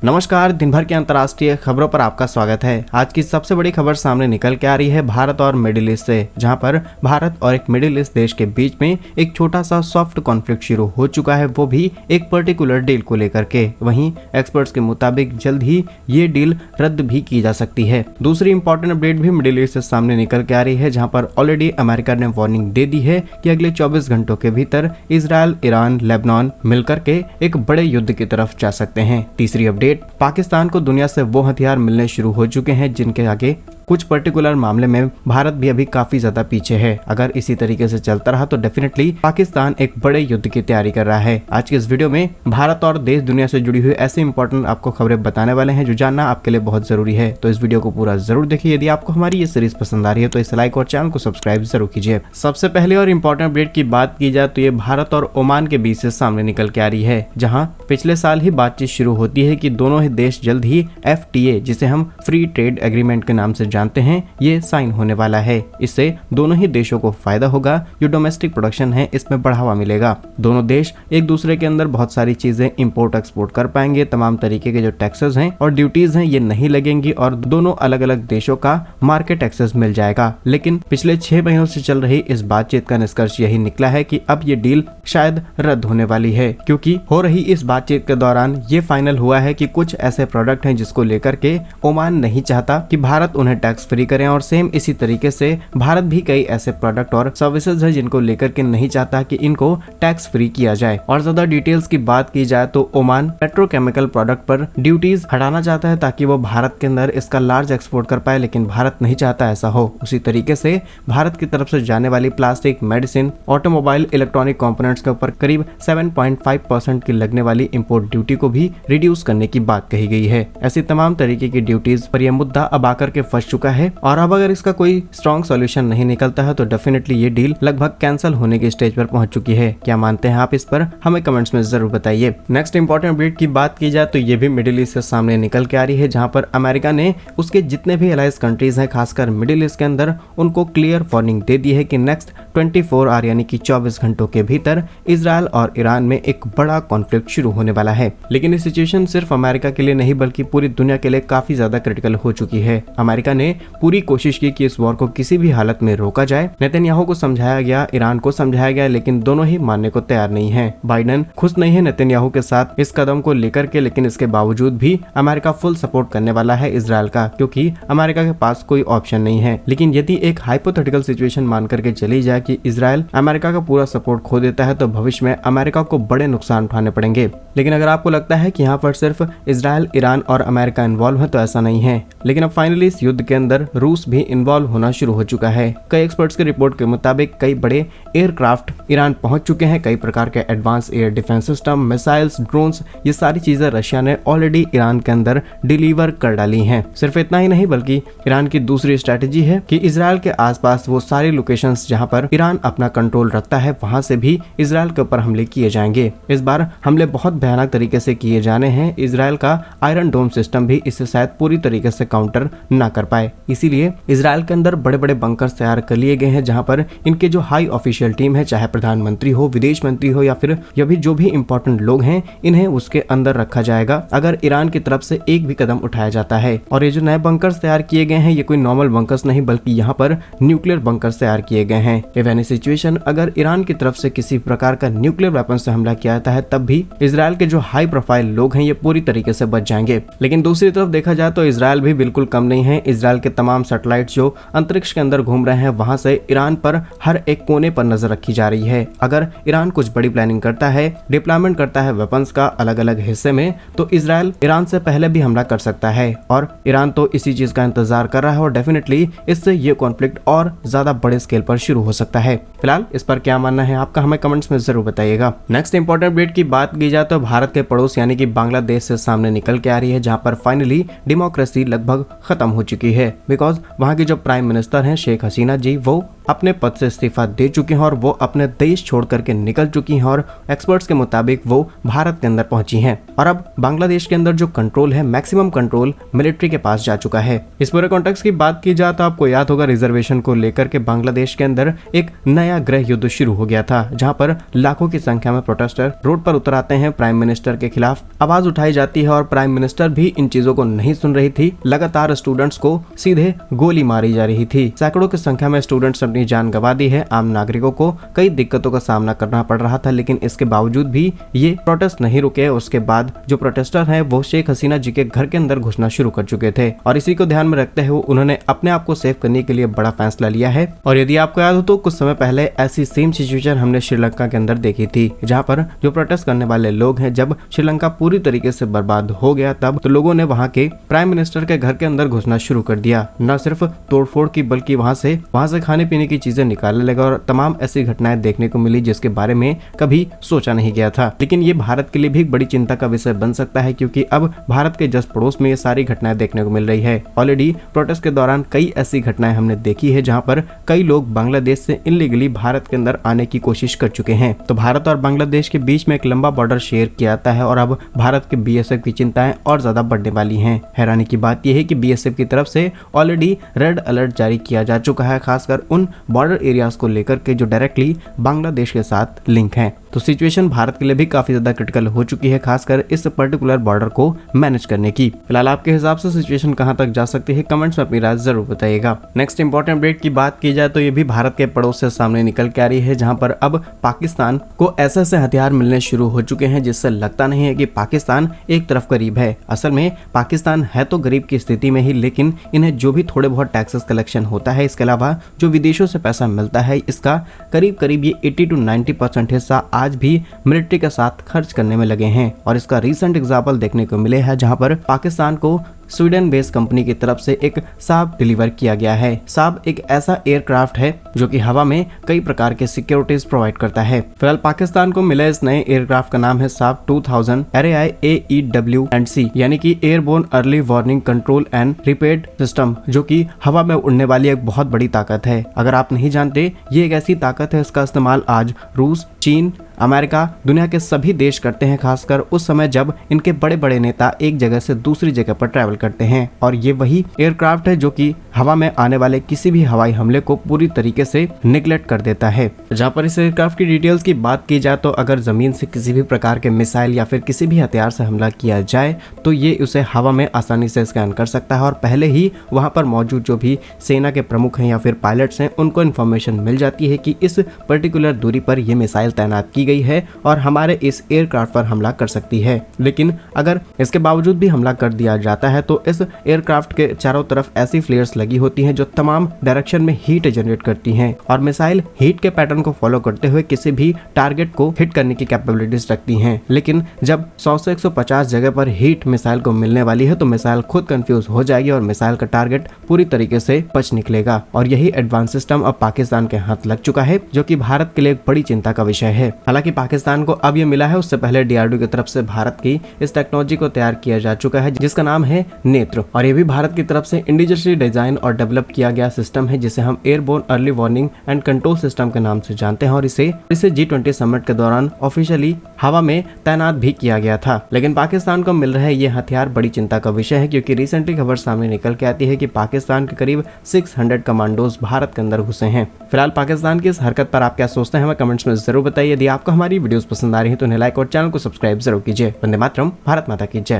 नमस्कार, दिन भर की अंतर्राष्ट्रीय खबरों पर आपका स्वागत है। आज की सबसे बड़ी खबर सामने निकल के आ रही है भारत और मिडिल ईस्ट से, जहां पर भारत और एक मिडिल ईस्ट देश के बीच में एक छोटा सा सॉफ्ट कॉन्फ्लिक्ट शुरू हो चुका है, वो भी एक पर्टिकुलर डील को लेकर के। वहीं एक्सपर्ट्स के मुताबिक जल्द ही ये डील रद्द भी की जा सकती है। दूसरी इंपॉर्टेंट अपडेट भी मिडिल ईस्ट से सामने निकल के आ रही है, जहाँ पर ऑलरेडी अमेरिका ने वार्निंग दे दी है कि अगले 24 घंटों के भीतर इजराइल, ईरान, लेबनान मिलकर के एक बड़े युद्ध की तरफ जा सकते हैं। तीसरी अपडेट, पाकिस्तान को दुनिया से वो हथियार मिलने शुरू हो चुके हैं जिनके आगे कुछ पर्टिकुलर मामले में भारत भी अभी काफी ज्यादा पीछे है। अगर इसी तरीके से चलता रहा तो डेफिनेटली पाकिस्तान एक बड़े युद्ध की तैयारी कर रहा है। आज के इस वीडियो में भारत और देश दुनिया से जुड़ी हुई ऐसे इंपॉर्टेंट आपको खबरें बताने वाले हैं जो जानना आपके लिए बहुत जरूरी है। तो इस वीडियो को पूरा जरूर देखिए। यदि आपको हमारी ये सीरीज पसंद आ रही है तो इसे लाइक और चैनल को सब्सक्राइब जरूर कीजिए। सबसे पहले और इम्पोर्टेंट अपडेट की बात की जाए तो ये भारत और ओमान के बीच से सामने निकल के आ रही है, जहाँ पिछले साल ही बातचीत शुरू होती है कि दोनों ही देश जल्द ही FTA, जिसे हम फ्री ट्रेड एग्रीमेंट के नाम से जानते हैं, ये साइन होने वाला है। इससे दोनों ही देशों को फायदा होगा। जो डोमेस्टिक प्रोडक्शन है इसमें बढ़ावा मिलेगा। दोनों देश एक दूसरे के अंदर बहुत सारी चीजें इंपोर्ट एक्सपोर्ट कर पाएंगे। तमाम तरीके के जो टैक्सेस हैं और ड्यूटीज हैं ये नहीं लगेंगी और दोनों अलग अलग देशों का मार्केट एक्सेस मिल जाएगा। लेकिन पिछले 6 महीनों से चल रही इस बातचीत का निष्कर्ष यही निकला है कि अब ये डील शायद रद्द होने वाली है, क्योंकि हो रही इस बातचीत के दौरान ये फाइनल हुआ है कि कुछ ऐसे प्रोडक्ट हैं जिसको लेकर के ओमान नहीं चाहता कि भारत उन्हें टैक्स फ्री करें, और सेम इसी तरीके से भारत भी कई ऐसे प्रोडक्ट और सर्विसेज है जिनको लेकर के नहीं चाहता कि इनको टैक्स फ्री किया जाए। और ज्यादा डिटेल्स की बात की जाए तो ओमान पेट्रोकेमिकल प्रोडक्ट पर ड्यूटीज हटाना चाहता है ताकि वो भारत के अंदर इसका लार्ज एक्सपोर्ट कर पाए, लेकिन भारत नहीं चाहता ऐसा हो। उसी तरीके से भारत की तरफ से जाने वाली plastic, medicine, automobile, electronic components के ऊपर करीब 7.5% की लगने वाली इंपोर्ट ड्यूटी को भी रिड्यूस करने की बात कही गई है। ऐसी तमाम तरीके की ड्यूटीज पर यह मुद्दा अब आकर के फंस चुका है, और अब अगर इसका कोई स्ट्रॉन्ग सॉल्यूशन नहीं निकलता है तो डेफिनेटली ये डील लगभग कैंसिल होने की स्टेज पर पहुंच चुकी है। क्या मानते हैं आप इस पर? हमें कमेंट्स में जरूर बताइए। नेक्स्ट इंपॉर्टेंट अपडेट की बात की जाए तो ये भी मिडिल ईस्ट से सामने निकल के आ रही है, जहां पर अमेरिका ने उसके जितने भी अलाइज कंट्रीज हैं खासकर मिडिल ईस्ट के अंदर उनको क्लियर वार्निंग दे दी है कि नेक्स्ट 24 आवर यानी कि 24 घंटों के भीतर इजराइल और ईरान में एक बड़ा कॉन्फ्लिक्ट शुरू होने वाला है। लेकिन ये सिचुएशन सिर्फ अमेरिका के लिए नहीं बल्कि पूरी दुनिया के लिए काफी ज्यादा क्रिटिकल हो चुकी है। अमेरिका ने पूरी कोशिश की कि इस वॉर को किसी भी हालत में रोका जाए। नेतन्याहू को समझाया गया, ईरान को समझाया गया, लेकिन दोनों ही मानने को तैयार नहीं है। बाइडेन खुश नहीं है नेतन्याहू के साथ इस कदम को लेकर के, लेकिन इसके बावजूद भी अमेरिका फुल सपोर्ट करने वाला है इजराइल का, क्योंकि अमेरिका के पास कोई ऑप्शन नहीं है। लेकिन यदि एक हाइपोथेटिकल सिचुएशन मान करके चली जाए कि इजराइल अमेरिका का पूरा सपोर्ट खो देता है तो भविष्य में अमेरिका को बड़े नुकसान उठाने पड़ेंगे। लेकिन अगर आपको लगता है कि यहाँ पर सिर्फ इजराइल, ईरान और अमेरिका इन्वॉल्व है तो ऐसा नहीं है। लेकिन अब फाइनली इस युद्ध के अंदर रूस भी इन्वॉल्व होना शुरू हो चुका है। कई एक्सपर्ट्स की रिपोर्ट के मुताबिक कई बड़े एयरक्राफ्ट ईरान पहुंच चुके हैं। कई प्रकार के advance air defence system, missiles, drones, ये सारी चीजें रशिया ने ऑलरेडी ईरान के अंदर डिलीवर कर डाली हैं। सिर्फ इतना ही नहीं बल्कि ईरान की दूसरी स्ट्रेटेजी है कि इजराइल के आसपास वो सारी लोकेशंस जहां पर ईरान अपना कंट्रोल रखता है वहां से भी इजराइल के ऊपर हमले किए जाएंगे। इस बार हमले बहुत भयानक तरीके से किए जाने हैं। इजराइल का आयरन डोम सिस्टम भी इससे शायद पूरी तरीके से काउंटर ना कर पाए। इसीलिए इजराइल के अंदर बड़े बड़े बंकर्स तैयार कर लिए गए हैं, जहां पर इनके जो हाई ऑफिशियल टीम है, चाहे प्रधानमंत्री हो, विदेश मंत्री हो या फिर जो भी इंपॉर्टेंट लोग हैं, इन्हें उसके अंदर रखा जाएगा अगर ईरान की तरफ से एक भी कदम उठाया जाता है। और ये जो नए बंकर्स तैयार किए गए हैं ये कोई नॉर्मल बंकर्स नहीं बल्कि यहाँ पर न्यूक्लियर बंकर्स तैयार किए गए हैं। इफ एनी सिचुएशन अगर ईरान की तरफ से किसी प्रकार का न्यूक्लियर वेपन से हमला किया जाता है तब भी इजराइल के जो हाई प्रोफाइल लोग हैं ये पूरी तरीके से बच जाएंगे। लेकिन दूसरी तरफ देखा जाए तो इजराइल भी बिल्कुल कम नहीं है। इजराइल के तमाम सैटेलाइट जो अंतरिक्ष के अंदर घूम रहे हैं वहां से ईरान पर हर एक कोने पर नजर रखी जा रही है। अगर ईरान कुछ बड़ी प्लानिंग करता है, डिप्लॉयमेंट करता है वेपन्स का अलग अलग हिस्से में, तो इजराइल ईरान से पहले भी हमला कर सकता है। और ईरान तो इसी चीज का इंतजार कर रहा है और डेफिनेटली इससे ये कॉन्फ्लिक्ट और ज्यादा बड़े स्केल पर शुरू हो सकता है। फिलहाल इस पर क्या मानना है आपका, हमें कमेंट्स में जरूर बताइएगा। नेक्स्ट इंपॉर्टेंट अपडेट की बात की जाए तो भारत के पड़ोस यानी कि बांग्लादेश से सामने निकल के आ रही है, जहां पर फाइनली डेमोक्रेसी लगभग खत्म हो चुकी है। बिकॉज वहां की जो प्राइम मिनिस्टर हैं शेख हसीना जी, वो अपने पद से इस्तीफा दे चुकी हैं और वो अपने देश छोड़ करके निकल चुकी हैं और एक्सपर्ट्स के मुताबिक वो भारत के अंदर पहुंची हैं और अब बांग्लादेश के अंदर जो कंट्रोल है, मैक्सिमम कंट्रोल मिलिट्री के पास जा चुका है। इस पूरे कॉन्टेक्स्ट की बात की जाए तो आपको याद होगा रिजर्वेशन को लेकर के बांग्लादेश के अंदर एक नया गृह युद्ध शुरू हो गया था, जहां पर लाखों की संख्या में प्रोटेस्टर रोड पर उतर आते हैं, प्राइम मिनिस्टर के खिलाफ आवाज उठाई जाती है और प्राइम मिनिस्टर भी इन चीजों को नहीं सुन रही थी। लगातार स्टूडेंट्स को सीधे गोली मारी जा रही थी। सैकड़ों की संख्या में स्टूडेंट्स अपनी जान गंवा दी है। आम नागरिकों को कई दिक्कतों का सामना करना पड़ रहा था, लेकिन इसके बावजूद भी ये प्रोटेस्ट नहीं रुके। उसके बाद जो प्रोटेस्टर हैं वो शेख हसीना जी के घर के अंदर घुसना शुरू कर चुके थे और इसी को ध्यान में रखते हुए उन्होंने अपने आप को सेव करने के लिए बड़ा फैसला लिया है। और यदि आपको याद हो तो कुछ समय पहले ऐसी सेम सिचुएशन हमने श्रीलंका के अंदर देखी थी, जहां पर जो प्रोटेस्ट करने वाले लोग हैं, जब श्रीलंका पूरी तरीके से बर्बाद हो गया तब तो लोगों ने वहां के प्राइम मिनिस्टर के घर के अंदर घुसना शुरू कर दिया। न सिर्फ तोड़फोड़ की बल्कि वहां से खाने पीने की चीजें निकालने लगा और तमाम ऐसी घटनाएं देखने को मिली जिसके बारे में कभी सोचा नहीं गया था। लेकिन ये भारत के लिए भी एक बड़ी चिंता का विषय बन सकता है, क्योंकि अब भारत के जस्ट पड़ोस में ये सारी घटनाएं देखने को मिल रही है। ऑलरेडी प्रोटेस्ट के दौरान कई ऐसी घटनाएं हमने देखी है जहां पर कई लोग बांग्लादेश से इलीगली भारत के अंदर आने की कोशिश कर चुके हैं। तो भारत और बांग्लादेश के बीच में एक लंबा बॉर्डर शेयर किया जाता है और अब भारत के बीएसएफ की चिंताएं और ज्यादा बढ़ने वाली हैं। हैरानी की बात यह है कि बीएसएफ की तरफ से ऑलरेडी रेड अलर्ट जारी किया जा चुका है, खासकर उन बॉर्डर एरियाज को लेकर के जो डायरेक्टली बांग्लादेश के साथ लिंक हैं। तो सिचुएशन भारत के लिए भी काफी ज्यादा क्रिटिकल हो चुकी है, खासकर इस पर्टिकुलर बॉर्डर को मैनेज करने की। फिलहाल आपके हिसाब से सिचुएशन कहां तक जा सकती है, कमेंट्स में अपनी राय जरूर बताइएगा। नेक्स्ट इंपॉर्टेंट अपडेट की बात की जाए तो ये भी भारत के पड़ोस से सामने निकल के आ रही है, जहां पर अब पाकिस्तान को ऐसे हथियार मिलने शुरू हो चुके हैं जिससे लगता नहीं है कि पाकिस्तान एक तरफ गरीब है। असल में पाकिस्तान है तो गरीब की स्थिति में ही, लेकिन इन्हें जो भी थोड़े बहुत टैक्सेस कलेक्शन होता है, इसके अलावा जो विदेशों से पैसा मिलता है, इसका करीब ये 80 to 90% हिस्सा आज भी मिलिट्री के साथ खर्च करने में लगे हैं। और इसका रीसेंट एग्जाम्पल देखने को मिले हैं, जहां पर पाकिस्तान को स्वीडन बेस्ड कंपनी की तरफ से एक साब डिलीवर किया गया है। साब एक ऐसा एयरक्राफ्ट है जो कि हवा में कई प्रकार के सिक्योरिटीज प्रोवाइड करता है। फिलहाल पाकिस्तान को मिला इस नए एयरक्राफ्ट का नाम है साब 2000 AEW&C, यानी कि airborne early warning control and repair system, जो कि हवा में उड़ने वाली एक बहुत बड़ी ताकत है। अगर आप नहीं जानते, ये एक ऐसी ताकत है, इसका इस्तेमाल आज रूस, चीन, अमेरिका, दुनिया के सभी देश करते हैं, खासकर उस समय जब इनके बड़े बड़े नेता एक जगह से दूसरी जगह पर ट्रैवल करते हैं। और ये वही एयरक्राफ्ट है जो कि हवा में आने वाले किसी भी हवाई हमले को पूरी तरीके से निगलेक्ट कर देता है। जहां पर इस एयरक्राफ्ट की डिटेल्स की बात की जाए तो अगर जमीन से किसी भी प्रकार के मिसाइल या फिर किसी भी हथियार से हमला किया जाए तो ये उसे हवा में आसानी से स्कैन कर सकता है और पहले ही वहां पर मौजूद जो भी सेना के प्रमुख हैं या फिर पायलट्स हैं, उनको इन्फॉर्मेशन मिल जाती है कि इस पर्टिकुलर दूरी पर यह मिसाइल तैनात की गई है और हमारे इस एयरक्राफ्ट पर हमला कर सकती है। लेकिन अगर इसके बावजूद भी हमला कर दिया जाता है तो इस एयरक्राफ्ट के चारों तरफ ऐसी फ्लेयर्स लगी होती हैं जो तमाम डायरेक्शन में हीट जनरेट करती हैं और मिसाइल हीट के पैटर्न को फॉलो करते हुए किसी भी टारगेट को हिट करने की कैपेबिलिटीज रखती हैं। लेकिन जब 100 से 150 जगह पर हीट मिसाइल को मिलने वाली है तो मिसाइल खुद कंफ्यूज हो जाएगी और मिसाइल का टारगेट पूरी तरीके से बच निकलेगा। और यही एडवांस सिस्टम अब पाकिस्तान के हाथ लग चुका है, जो कि भारत के लिए एक बड़ी चिंता का विषय है। हालांकि पाकिस्तान को अब ये मिला है, उससे पहले DRDO की तरफ से भारत की इस टेक्नोलॉजी को तैयार किया जा चुका है जिसका नाम है नेत्र। और ये भी भारत की तरफ से इंडिजिनियसली डिजाइन और डेवलप किया गया सिस्टम है जिसे हम airborne early warning and control system के नाम से जानते हैं और इसे G20 समिट के दौरान ऑफिशियली हवा में तैनात भी किया गया था। लेकिन पाकिस्तान को मिल रहे ये हथियार बड़ी चिंता का विषय है, क्योंकि रिसेंटली खबर सामने निकल के आती है कि पाकिस्तान के करीब 600 कमांडोज भारत के अंदर घुसे हैं। फिलहाल पाकिस्तान की इस हरकत पर आप क्या सोचते हैं, हमें कमेंट्स में जरूर बताइए। यदि आपको हमारी वीडियोस पसंद आ रही है तो उन्हें लाइक और चैनल को सब्सक्राइब जरूर कीजिए। वंदे मातरम, भारत माता की जय।